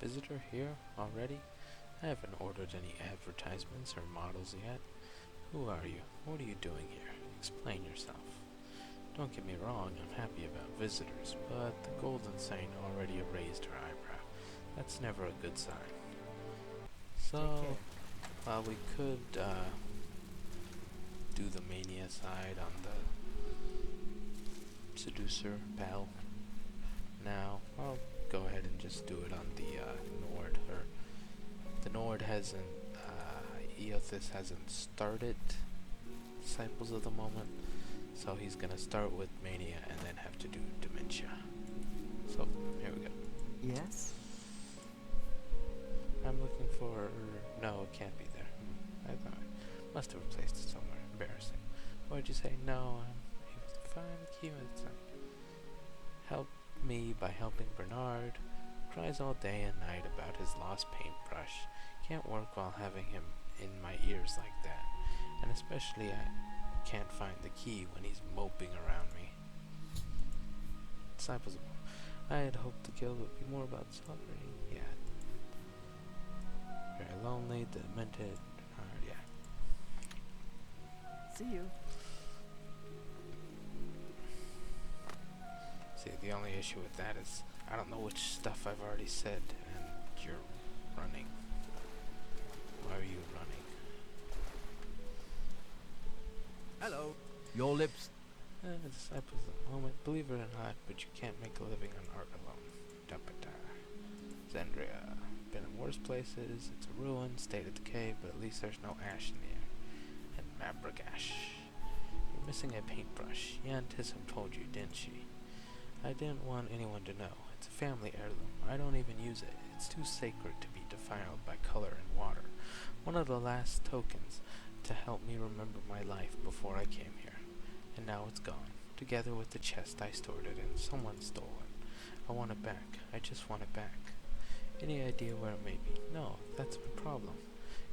Visitor here already? I haven't ordered any advertisements or models yet. Who are you? What are you doing here? Explain yourself. Don't get me wrong, I'm happy about visitors, but the Golden Saint already raised her eyebrow. That's never a good sign. So, while we could do the Mania side on the Seducer Pal, now I'll go ahead and just do it on the Nord. Or the Nord hasn't, Eothas hasn't started Disciples of the Moment, so he's gonna start with Mania and then have to do Dementia. So, here we go. Yes? I'm looking for... No, it can't be there. I thought I must have replaced it somewhere. Embarrassing. What did you say? No, I'm able to find the key. It's not. Help me by helping Barnard. Cries all day and night about his lost paintbrush. Can't work while having him in my ears like that. And especially I can't find the key when he's moping around me. Disciples of I had hoped the guild would be more about celebrating. Yeah. Very lonely, demented. Yeah. See you. See, the only issue with that is I don't know which stuff I've already said, and you're running. Why are you running? Hello. Your lips. Disciples of the Moment, believe it or not, but you can't make a living on art alone. Dumpata. Zendria. Been in worse places, it's a ruin, state of decay, but at least there's no ash in the air. And Mabragash. You're missing a paintbrush. Yantism told you, didn't she? I didn't want anyone to know. It's a family heirloom. I don't even use it. It's too sacred to be defiled by color and water. One of the last tokens to help me remember my life before I came here. And now it's gone, together with the chest I stored it in. Someone stole it. I want it back. I just want it back. Any idea where it may be? No, that's my problem.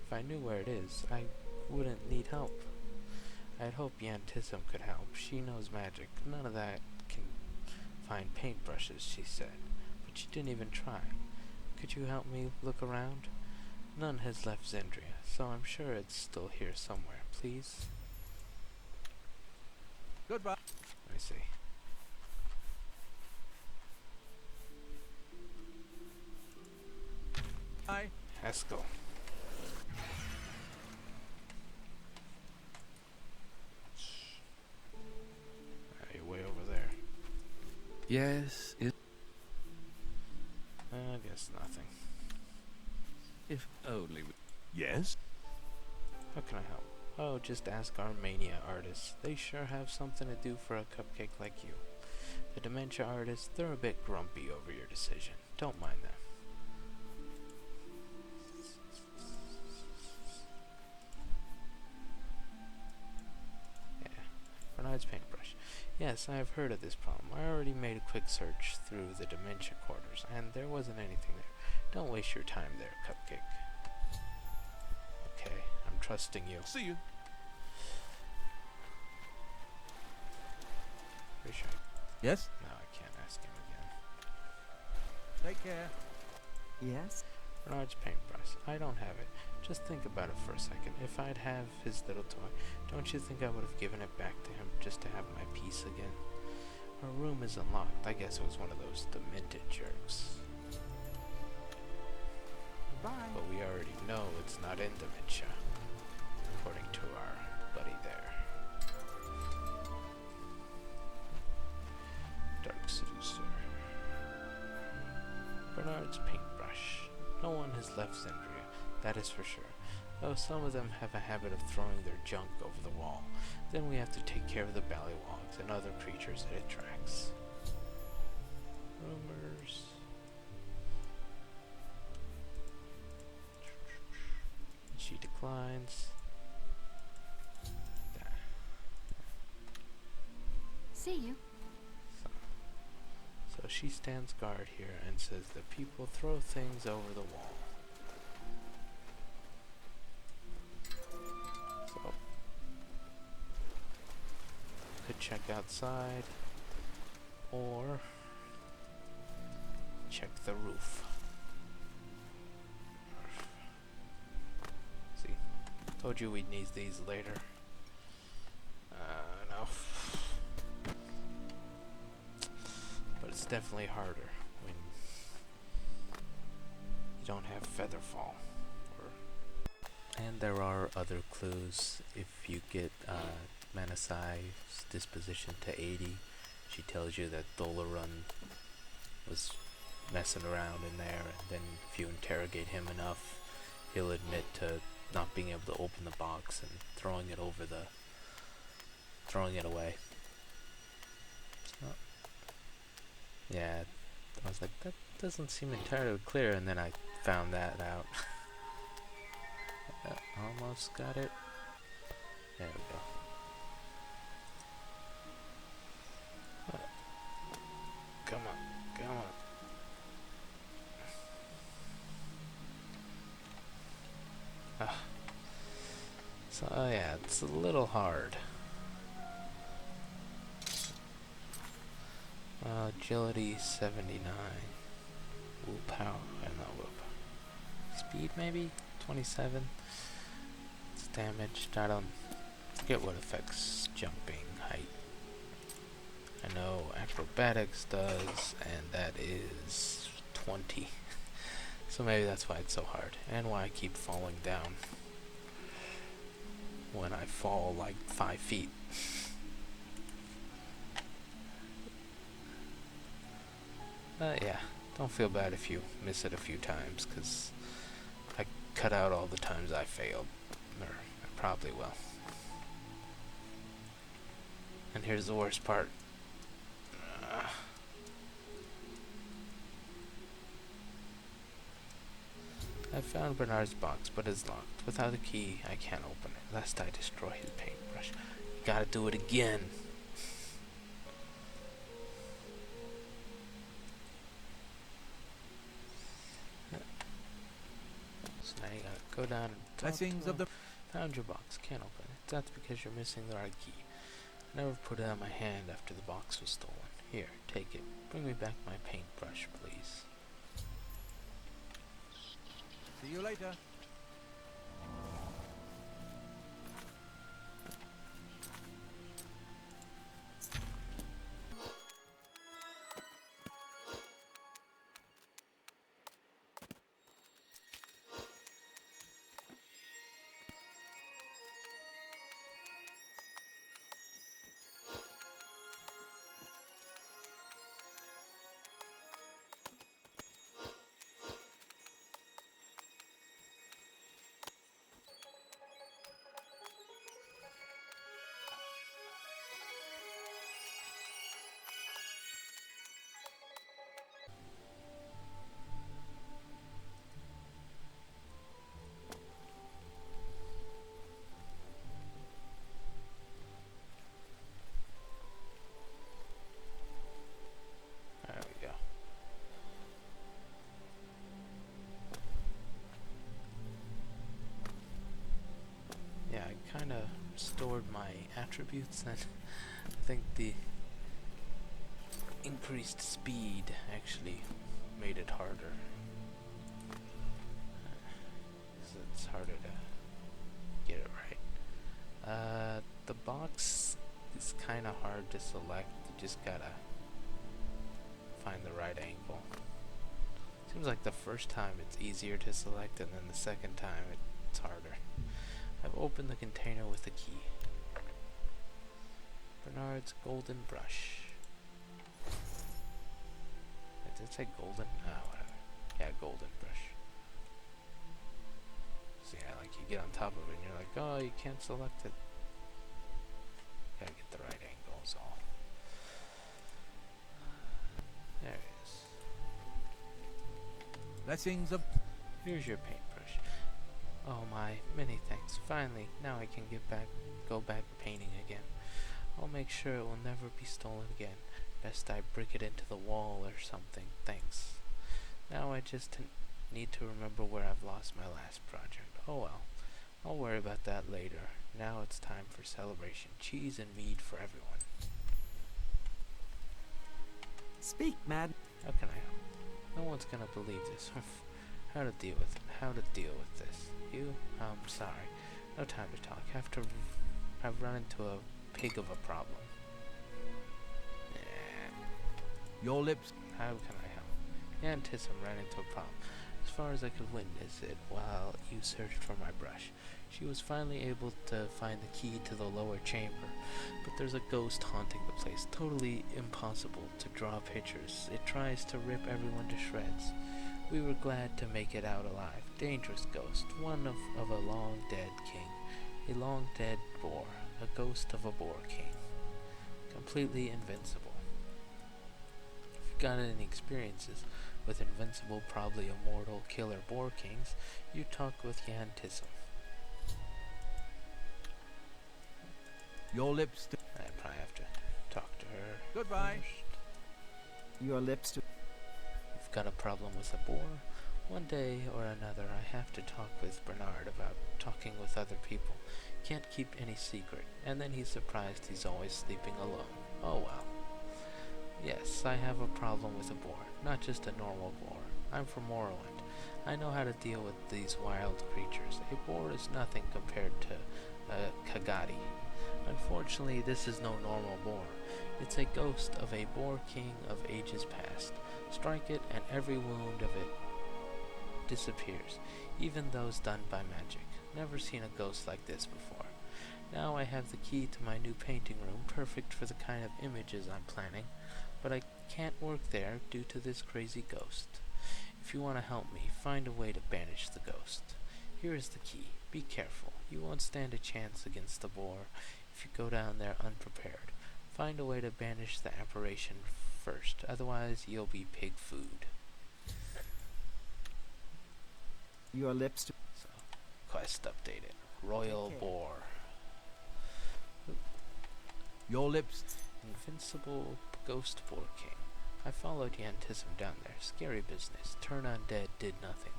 If I knew where it is, I wouldn't need help. I'd hope Yantism could help. She knows magic. None of that can find paintbrushes, she said. But she didn't even try. Could you help me look around? None has left Zendria, so I'm sure it's still here somewhere. Please? Goodbye. Let me see. Bye. Haskell. You're way over there. Yes. I guess nothing. If only. Yes. How can I help? Oh, just ask our Mania artists. They sure have something to do for a cupcake like you. The Dementia artists, they're a bit grumpy over your decision. Don't mind them. Yeah, Barnard's paintbrush. Yes, I have heard of this problem. I already made a quick search through the Dementia quarters, and there wasn't anything there. Don't waste your time there, Cupcake. Okay, I'm trusting you. See you. Pretty sure. Yes. No, I can't ask him again. Take care. Yes? Bernard's paintbrush. I don't have it. Just think about it for a second. If I'd have his little toy, don't you think I would have given it back to him just to have my peace again? Our room is unlocked. I guess it was one of those demented jerks. Bye. But we already know it's not in Dementia, according to our buddy there. Dark Seducer. Bernard's paintbrush. No one has left Zendria, that is for sure. Though some of them have a habit of throwing their junk over the wall. Then we have to take care of the ballywogs and other creatures it attracts. Rumors. She declines. See you. So she stands guard here and says that people throw things over the wall. So could check outside or check the roof. Told you we'd need these later. No. But it's definitely harder when you don't have Featherfall. And there are other clues. If you get Manisai's disposition to 80, she tells you that Dolaran was messing around in there, and then if you interrogate him enough, he'll admit to not being able to open the box and throwing it away. So, yeah, I was like, that doesn't seem entirely clear, and then I found that out. Almost got it. There we go. Come on, come on. So yeah, it's a little hard. Agility 79. Whoop power, not whoop. Speed maybe 27. It's damaged. I don't forget what affects jumping height. I know acrobatics does, and that is 20. So maybe that's why it's so hard, and why I keep falling down when I fall like 5 feet. Yeah, don't feel bad if you miss it a few times, because I cut out all the times I failed, or I probably will. And here's the worst part. I found Barnard's box, but it's locked. Without a key, I can't open it, lest I destroy his paintbrush. You gotta do it again. So now you gotta go down and talk to him. Found your box, can't open it. That's because you're missing the right key. I never put it on my hand after the box was stolen. Here, take it. Bring me back my paintbrush, please. See you later. There we go. Yeah, I kind of stored my attributes, and I think the increased speed actually made it harder. So it's harder to get it right. The box is kind of hard to select. You just gotta find the right angle. Seems like the first time it's easier to select, and then the second time it's harder. I've opened the container with the key. Barnard's golden brush. Did it say golden? Oh, whatever. Yeah, golden brush. So yeah, like you get on top of it and you're like, oh, you can't select it. Gotta get the right angle is all. There it is. Blessings of... Here's your paintbrush. Oh my, many thanks. Finally, now I can go back painting again. I'll make sure it will never be stolen again. Best I brick it into the wall or something. Thanks. Now I just need to remember where I've lost my last project. Oh well. I'll worry about that later. Now it's time for celebration. Cheese and mead for everyone. Speak, Mad. How can I help? No one's gonna believe this. How to deal with it? How to deal with this? You? I'm sorry. No time to talk. I've run into a pig of a problem. Your lips. How can I help? Yeah, and Tissum ran into a problem. As far as I could witness it while you searched for my brush. She was finally able to find the key to the lower chamber, but there's a ghost haunting the place. Totally impossible to draw pictures. It tries to rip everyone to shreds. We were glad to make it out alive. Dangerous ghost, one of a long-dead king. A long-dead boar. A ghost of a boar king. Completely invincible. If you've got any experiences with invincible, probably immortal killer boar kings, you talk with Jan Tissum. Your lips. I probably have to talk to her. Goodbye. First. Your lips. You've got a problem with a boar? One day or another I have to talk with Barnard about talking with other people. Can't keep any secret. And then he's surprised he's always sleeping alone. Oh well. Yes, I have a problem with a boar. Not just a normal boar. I'm from Morrowind. I know how to deal with these wild creatures. A boar is nothing compared to a Kagadi. Unfortunately, this is no normal boar. It's a ghost of a boar king of ages past. Strike it and every wound of it disappears, even those done by magic. Never seen a ghost like this before. Now I have the key to my new painting room, perfect for the kind of images I'm planning, but I can't work there due to this crazy ghost. If you want to help me, find a way to banish the ghost. Here is the key. Be careful. You won't stand a chance against the boar if you go down there unprepared. Find a way to banish the apparition first, otherwise you'll be pig food. Your lips. So, quest updated. Royal Boar. Your lips. Invincible Ghost Boar King. I followed Yantism down there. Scary business. Turn undead did nothing.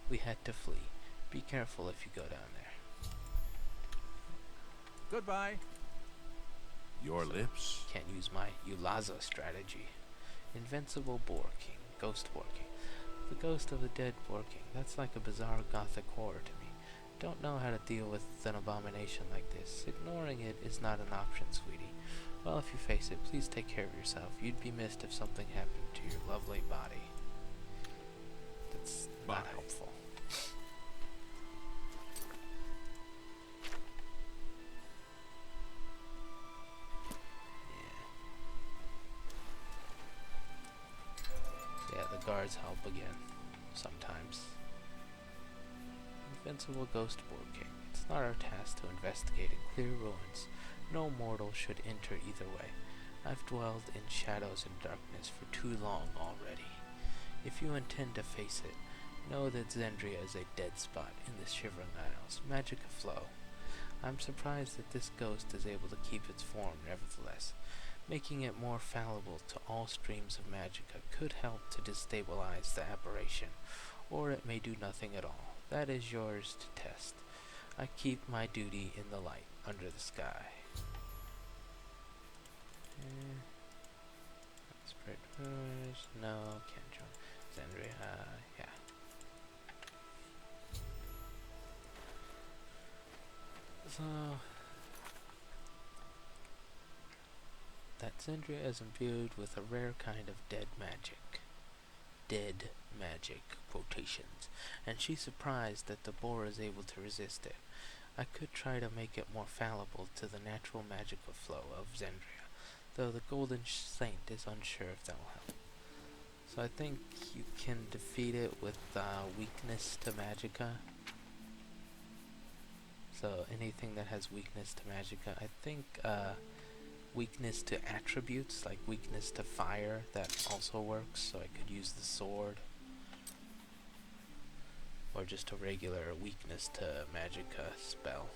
We had to flee. Be careful if you go down there. Goodbye. Your lips? Can't use my Eothas strategy. Invincible Boar King. Ghost Boar King. The ghost of the dead Boar King. That's like a bizarre gothic horror to me. Don't know how to deal with an abomination like this. Ignoring it is not an option, sweetie. Well, if you face it, please take care of yourself. You'd be missed if something happened to your lovely body. That's not helpful. Yeah, the guards help again. Sometimes. Invincible Ghost Boar King. It's not our task to investigate and clear ruins. No mortal should enter either way. I've dwelled in shadows and darkness for too long already. If you intend to face it, know that Zendria is a dead spot in the Shivering Isles. Magic aflow. I'm surprised that this ghost is able to keep its form nevertheless. Making it more fallible to all streams of magicka could help to destabilize the apparition, or it may do nothing at all. That is yours to test. I keep my duty in the light, under the sky. Spread rumors. No, can't join. Zendria, yeah. So that Zendria is imbued with a rare kind of dead magic. Dead magic, quotations. And she's surprised that the boar is able to resist it. I could try to make it more fallible to the natural magical flow of Zendria, though the Golden Saint is unsure if that will help. So I think you can defeat it with weakness to magicka. So anything that has weakness to magicka, I think weakness to attributes, like weakness to fire, that also works. So I could use the sword. Or just a regular weakness to magicka spell.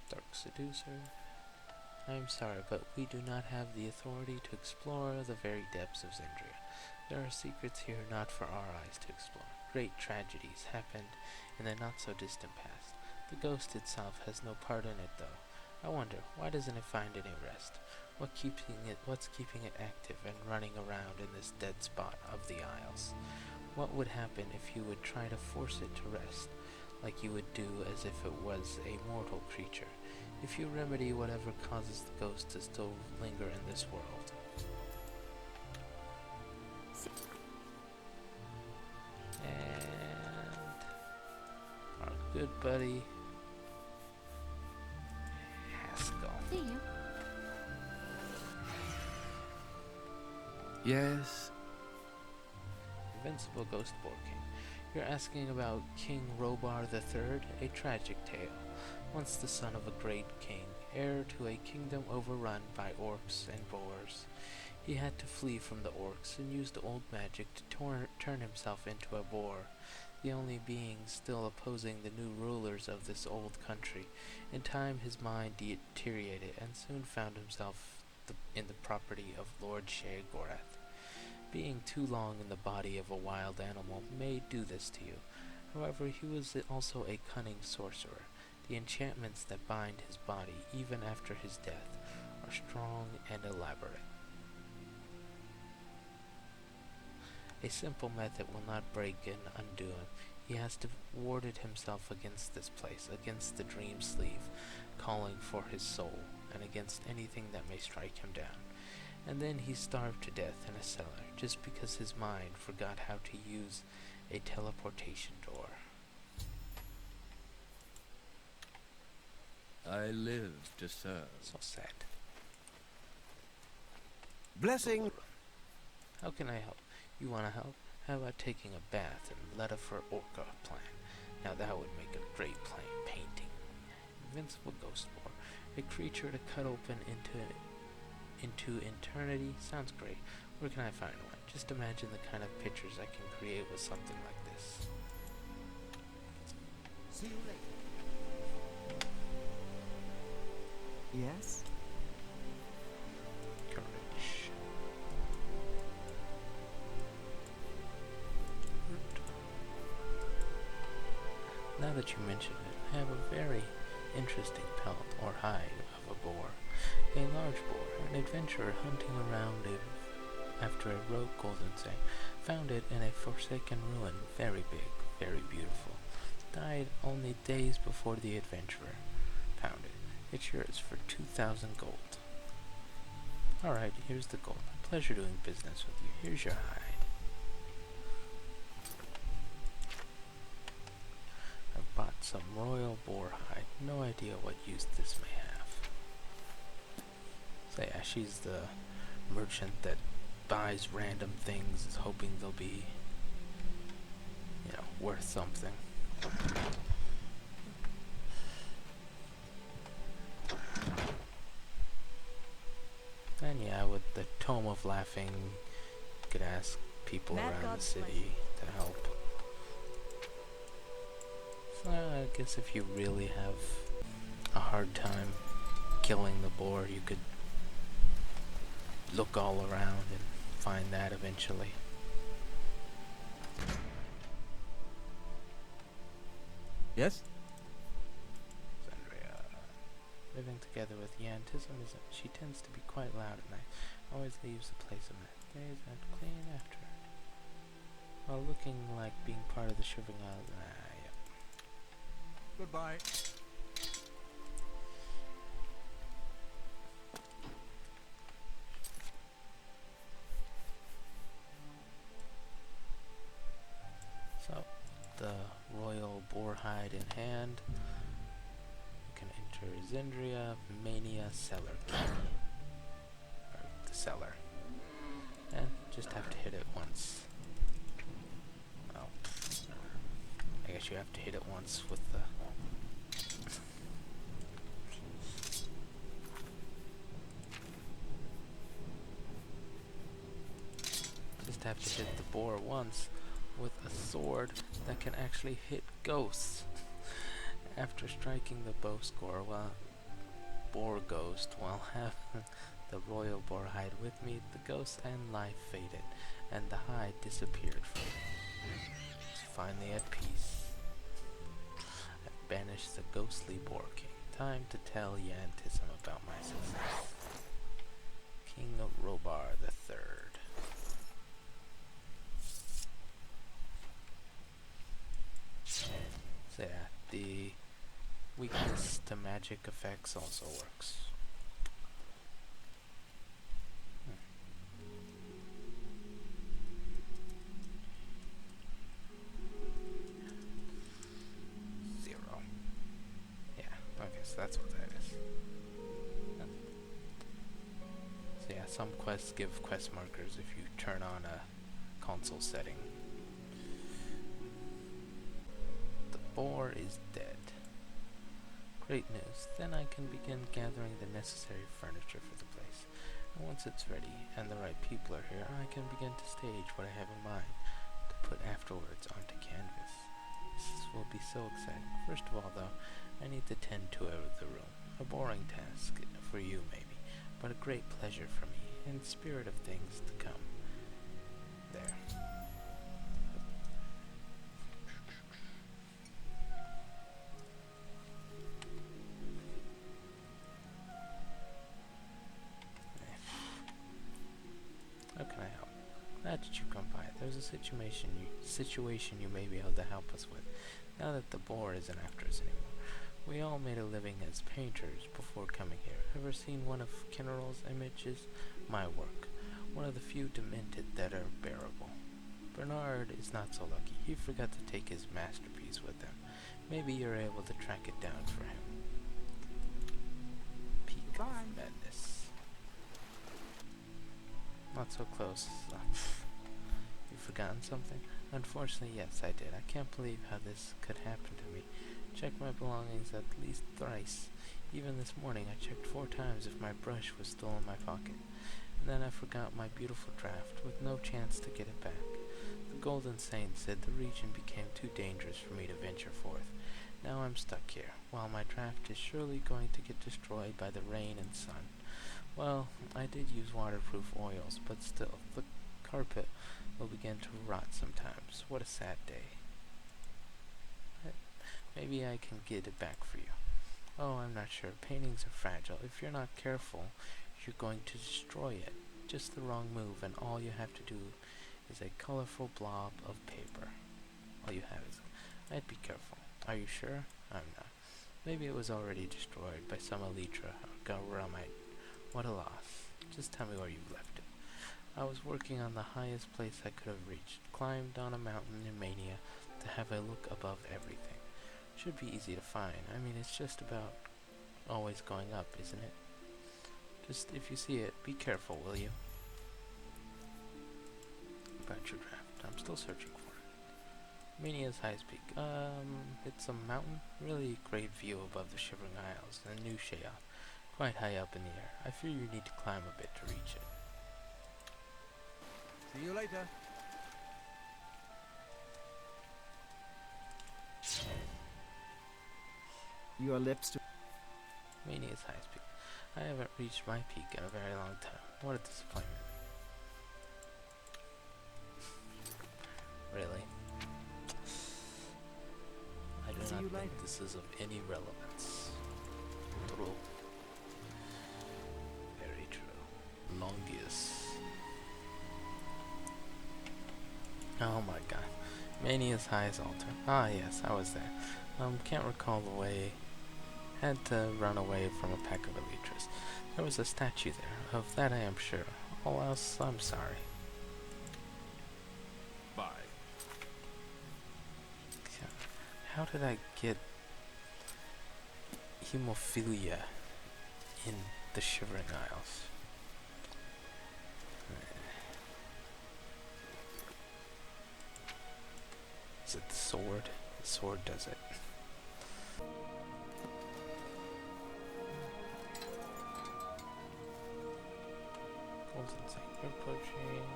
Dark Seducer. I'm sorry, but we do not have the authority to explore the very depths of Zendria. There are secrets here not for our eyes to explore. great tragedies happened in the not-so-distant past. The ghost itself has no part in it, though. I wonder, why doesn't it find any rest? What's keeping it active and running around in this dead spot of the Isles? What would happen if you would try to force it to rest, like you would do as if it was a mortal creature? If you remedy whatever causes the ghost to still linger in this world. And our good buddy Haskell. See you. Yes. Invincible Ghost Boar King. You're asking about King Robar III, a tragic tale. Once the son of a great king, heir to a kingdom overrun by orcs and boars. He had to flee from the orcs and used old magic to turn himself into a boar, the only being still opposing the new rulers of this old country. In time his mind deteriorated and soon found himself in the property of Lord Sheogorath. Being too long in the body of a wild animal may do this to you. However, he was also a cunning sorcerer. The enchantments that bind his body, even after his death, are strong and elaborate. A simple method will not break and undo him. He has to warded himself against this place, against the dream sleeve, calling for his soul, and against anything that may strike him down. And then he starved to death in a cellar, just because his mind forgot how to use a teleportation door. I live to serve. So sad. Blessing. How can I help? You wanna help? How about taking a bath in letter for Orca plan? Now that would make a great painting. Invincible Ghost Boar. A creature to cut open into eternity. Sounds great. Where can I find one? Just imagine the kind of pictures I can create with something like this. See you later. Yes? Courage. Now that you mention it, I have a very interesting pelt or hide of a boar. A large boar, an adventurer hunting around after a rogue golden thing, found it in a forsaken ruin, very big, very beautiful. Died only days before the adventurer found it. It's yours for 2,000 gold. Alright, here's the gold. A pleasure doing business with you. Here's your hide. I've bought some royal boar hide. No idea what use this may have. So yeah, she's the merchant that buys random things, hoping they'll be, worth something. And yeah, with the Tome of Laughing, you could ask people around the city to help. So I guess if you really have a hard time killing the boar, you could look all around and find that eventually. Yes? Zandria. Living together with Yantism, she tends to be quite loud at night. Always leaves the place a mess. Days have to clean after her. While looking like being part of the Shivering Isles. Yep. Goodbye. So, the royal boar hide in hand. You can enter Zendria, Mania, cellar key. Or the cellar. And just have to hit it once. Well, I guess you have to hit it once with the... Just have to hit the boar once with a sword that can actually hit ghosts. After striking the boar ghost while having the royal boar hide with me, the ghost and life faded, and the hide disappeared from me. It's finally at peace. I've banished the ghostly Boar King. Time to tell Yantism about my success. King of Robar the Third. So yeah, the weakness to magic effects also works. That's what that is. So yeah, some quests give quest markers if you turn on a console setting. The boar is dead. Great news. Then I can begin gathering the necessary furniture for the place. And once it's ready and the right people are here, I can begin to stage what I have in mind to put afterwards onto canvas. This will be so exciting. First of all, though, I need to tend to the room. A boring task for you, maybe, but a great pleasure for me, in the spirit of things to come. There. How can I help? Glad that you come by. There's a situation you may be able to help us with, now that the boar isn't after us anymore. We all made a living as painters before coming here. Ever seen one of Kinneral's images? My work. One of the few Demented that are bearable. Barnard is not so lucky. He forgot to take his masterpiece with him. Maybe you're able to track it down for him. Peak of madness. Not so close. You've forgotten something? Unfortunately, yes, I did. I can't believe how this could happen to me. Checked my belongings at least thrice. Even this morning I checked 4 times if my brush was still in my pocket. And then I forgot my beautiful draft, with no chance to get it back. The Golden Saint said the region became too dangerous for me to venture forth. Now I'm stuck here, while my draft is surely going to get destroyed by the rain and sun. Well, I did use waterproof oils, but still, the carpet will begin to rot sometimes. What a sad day. Maybe I can get it back for you. Oh, I'm not sure. Paintings are fragile. If you're not careful, you're going to destroy it. Just the wrong move, and all you have to do is a colorful blob of paper. All you have is... I'd be careful. Are you sure? I'm not. Maybe it was already destroyed by some Elytra or Gauramite. What a loss. Just tell me where you've left it. I was working on the highest place I could have reached. Climbed on a mountain in Mania to have a look above everything. Should be easy to find. I mean, it's just about always going up, isn't it? Just, if you see it, be careful, will you? About your draft. I'm still searching for it. Mania's highest peak. It's a mountain. Really great view above the Shivering Isles and New Sheoth. Quite high up in the air. I fear you need to climb a bit to reach it. See you later. Your lips to... Mania's highest peak. I haven't reached my peak in a very long time. What a disappointment. Really? I do not think this is of any relevance. True. Very true. Longius. Oh my god. Mania's highest altar. Ah yes, I was there. Can't recall the way. Had to run away from a pack of Elytras. There was a statue there. Of that I am sure. All else, I'm sorry. Bye. How did I get hemophilia in the Shivering Isles? Is it the sword? The sword does it. Golden Saint, you're approaching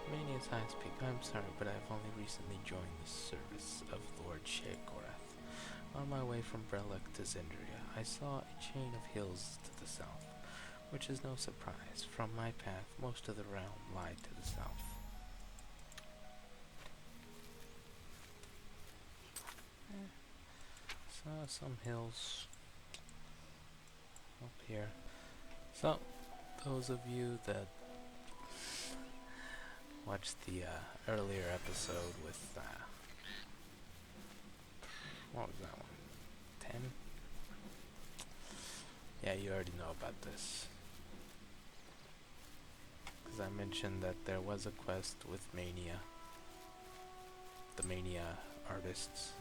Mania's highest peak. I'm sorry, but I've only recently joined the service of Lord Sheogorath. On my way from Brelek to Zendria, I saw a chain of hills to the south, which is no surprise. From my path, most of the realm lied to the south. some hills up here. So, those of you that watched the earlier episode with, what was that one? 10? Yeah, you already know about this. Because I mentioned that there was a quest with Mania. The Mania artists.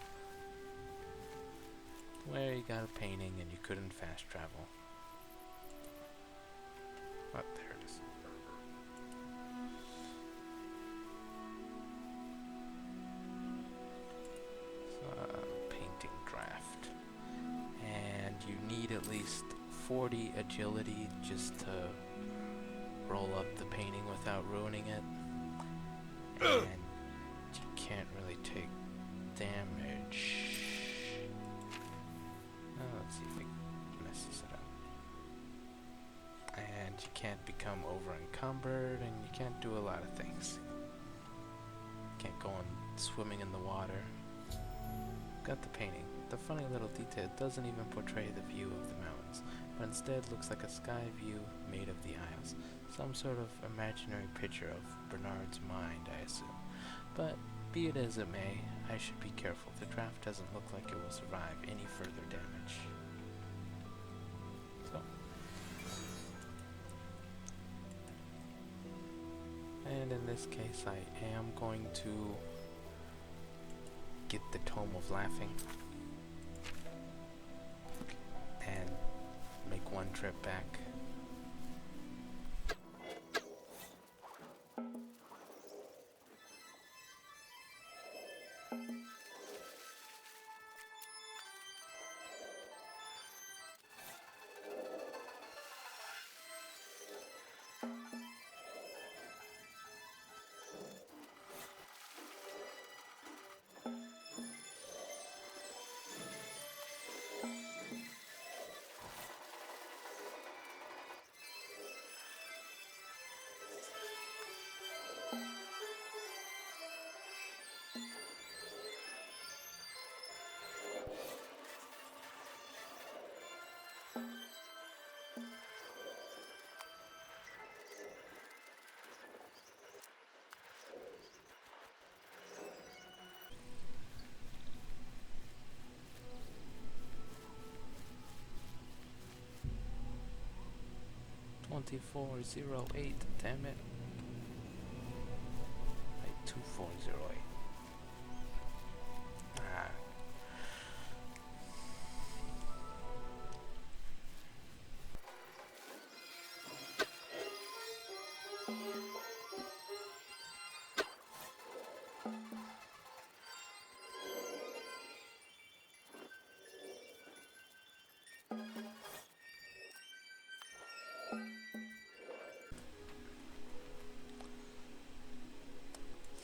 Where you got a painting and you couldn't fast travel. Oh, there it is. Painting draft. And you need at least 40 agility just to roll up the painting without ruining it. And you can't really take damage. Let's see if it messes it up. And you can't become over encumbered, and you can't do a lot of things. Can't go on swimming in the water. Got the painting. The funny little detail doesn't even portray the view of the mountains, but instead looks like a sky view made of the isles. Some sort of imaginary picture of Barnard's mind, I assume. But be it as it may, I should be careful. The draft doesn't look like it will survive any further damage. So. And in this case, I am going to get the Tome of Laughing and make one trip back. $24.08, damn it. 2408. Ah.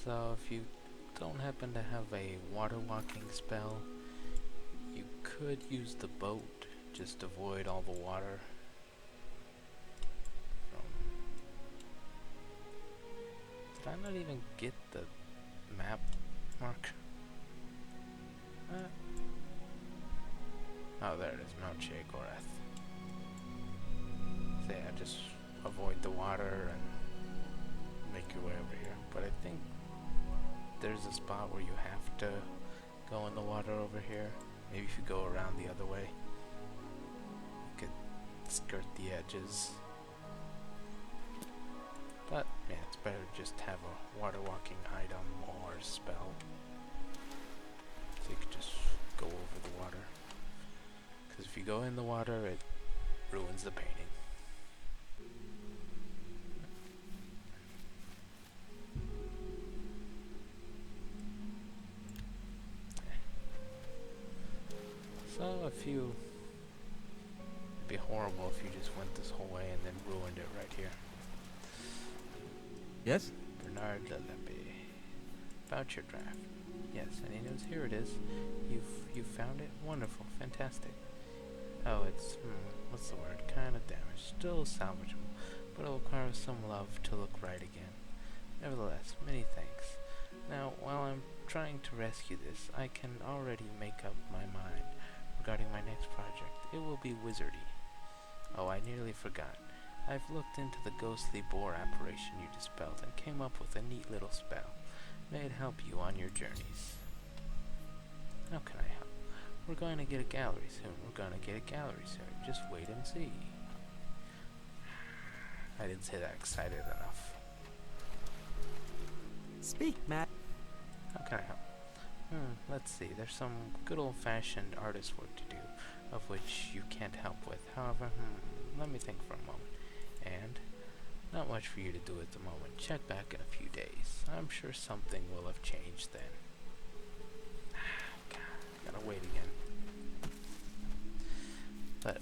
So if you don't happen to have a water walking spell, you could use the boat, just avoid all the water. Did I not even get the map mark? Oh, there it is, Mount Sheogorath. So yeah, just avoid the water and make your way over here. But I think there's a spot where you have to go in the water over here. Maybe if you go around the other way, you could skirt the edges. But yeah, it's better to just have a water walking item or spell, so you could just go over the water. Because if you go in the water, it ruins the painting. So if you, it'd be horrible if you just went this whole way and then ruined it right here. Yes? Barnard Lalabe. About your draft. Yes, and he knows, here it is. You've found it? Wonderful, fantastic. Oh, it's, what's the word? Kind of damaged. Still salvageable, but it'll require some love to look right again. Nevertheless, many thanks. Now, while I'm trying to rescue this, I can already make up my mind. regarding my next project. It will be wizardy. Oh, I nearly forgot. I've looked into the ghostly boar apparition you dispelled and came up with a neat little spell. May it help you on your journeys. How can I help? We're going to get a gallery soon. Just wait and see. I didn't say that excited enough. Speak, Matt. How can I help? Let's see. There's some good old-fashioned artist work to do, of which you can't help with. However, let me think for a moment. And not much for you to do at the moment. Check back in a few days. I'm sure something will have changed then. God, gotta wait again. But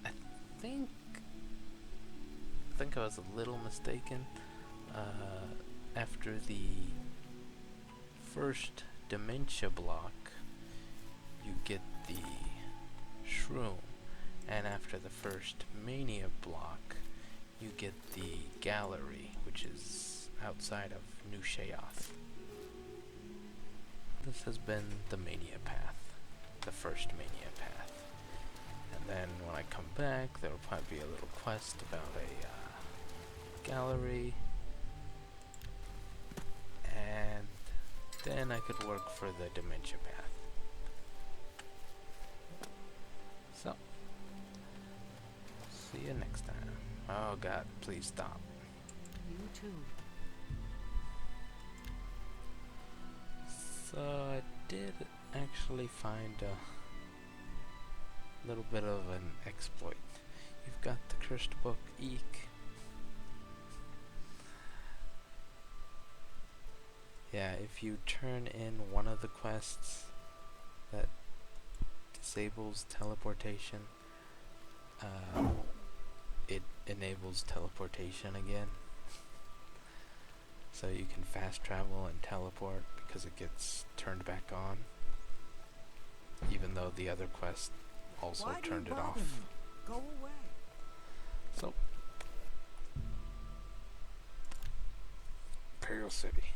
I think I was a little mistaken. After the first dementia block, you get the shroom, and after the first Mania block, you get the gallery, which is outside of New Sheoth. This has been the Mania path, the first Mania path. And then when I come back, there will probably be a little quest about a gallery, and then I could work for the dementia path. So, see you next time. Oh God, please stop. You too. So I did actually find a little bit of an exploit. You've got the cursed book, Eek. Yeah, if you turn in one of the quests that disables teleportation, it enables teleportation again. So you can fast travel and teleport because it gets turned back on, even though the other quest also turned it off. Go away. So, Imperial City.